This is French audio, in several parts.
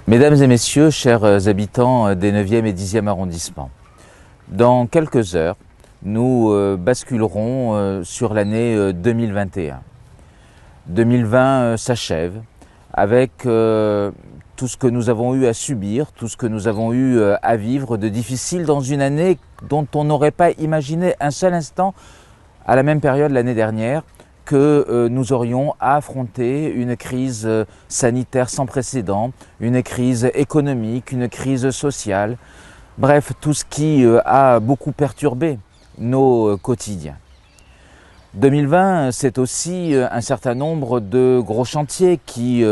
Mesdames et messieurs, chers habitants des 9e et 10e arrondissements, dans quelques heures, nous basculerons sur l'année 2021. 2020 s'achève avec tout ce que nous avons eu à subir, tout ce que nous avons eu à vivre de difficile dans une année dont on n'aurait pas imaginé un seul instant à la même période l'année dernière que nous aurions à affronter une crise sanitaire sans précédent, une crise économique, une crise sociale, bref, tout ce qui a beaucoup perturbé nos quotidiens. 2020, c'est aussi un certain nombre de gros chantiers qui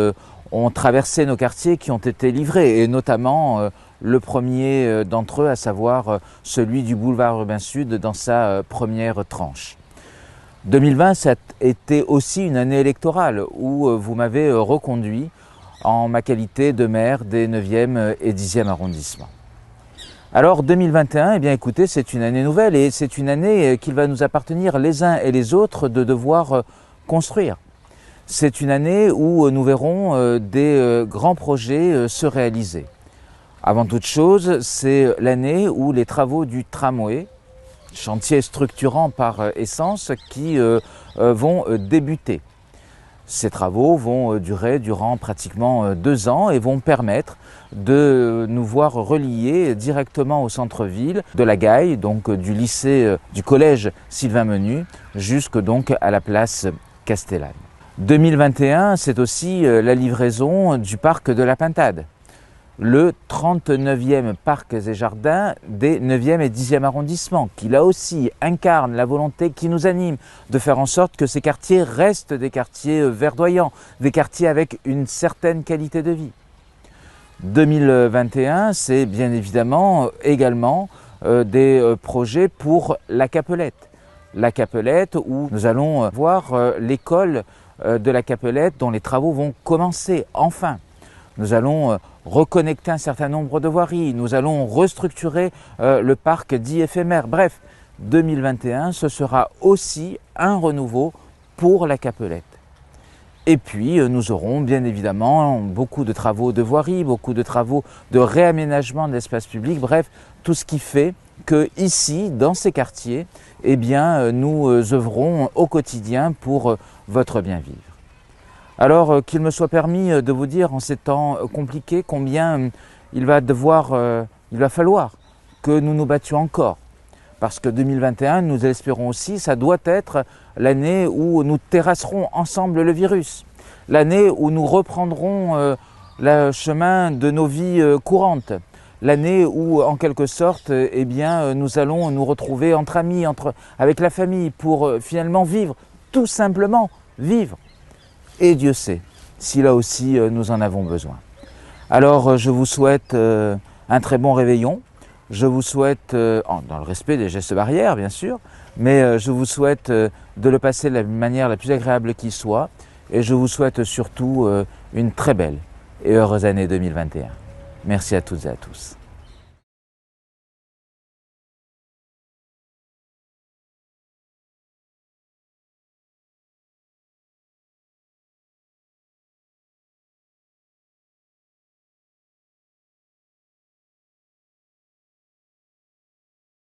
ont traversé nos quartiers, qui ont été livrés, et notamment le premier d'entre eux, à savoir celui du boulevard Urbain Sud dans sa première tranche. 2020, ça a été aussi une année électorale où vous m'avez reconduit en ma qualité de maire des 9e et 10e arrondissements. Alors 2021, eh bien écoutez, c'est une année nouvelle et c'est une année qu'il va nous appartenir les uns et les autres de devoir construire. C'est une année où nous verrons des grands projets se réaliser. Avant toute chose, c'est l'année où les travaux du tramway, chantier structurant par essence, qui vont débuter. Ces travaux vont durer durant pratiquement 2 ans et vont permettre de nous voir relier directement au centre-ville de la Gaille, donc du lycée, du collège Sylvain Menu, jusque donc à la place Castellane. 2021, c'est aussi la livraison du parc de la Pintade, le 39e parcs et jardins des 9e et 10e arrondissements, qui là aussi incarne la volonté qui nous anime de faire en sorte que ces quartiers restent des quartiers verdoyants, des quartiers avec une certaine qualité de vie. 2021, c'est bien évidemment également des projets pour la Capelette. La Capelette où nous allons voir l'école de la Capelette dont les travaux vont commencer enfin. Nous allons reconnecter un certain nombre de voiries, nous allons restructurer le parc dit éphémère. Bref, 2021, ce sera aussi un renouveau pour la Capelette. Et puis, nous aurons bien évidemment beaucoup de travaux de voirie, beaucoup de travaux de réaménagement de l'espace public, bref, tout ce qui fait que ici, dans ces quartiers, eh bien, nous œuvrons au quotidien pour votre bien-vivre. Alors qu'il me soit permis de vous dire en ces temps compliqués combien il va falloir que nous nous battions encore. Parce que 2021, nous l'espérons aussi, ça doit être l'année où nous terrasserons ensemble le virus. L'année où nous reprendrons le chemin de nos vies courantes. L'année où, en quelque sorte, eh bien, nous allons nous retrouver entre amis, avec la famille, pour finalement vivre, tout simplement vivre. Et Dieu sait si là aussi nous en avons besoin. Alors je vous souhaite un très bon réveillon. Je vous souhaite, dans le respect des gestes barrières bien sûr, mais je vous souhaite de le passer de la manière la plus agréable qui soit. Et je vous souhaite surtout une très belle et heureuse année 2021. Merci à toutes et à tous.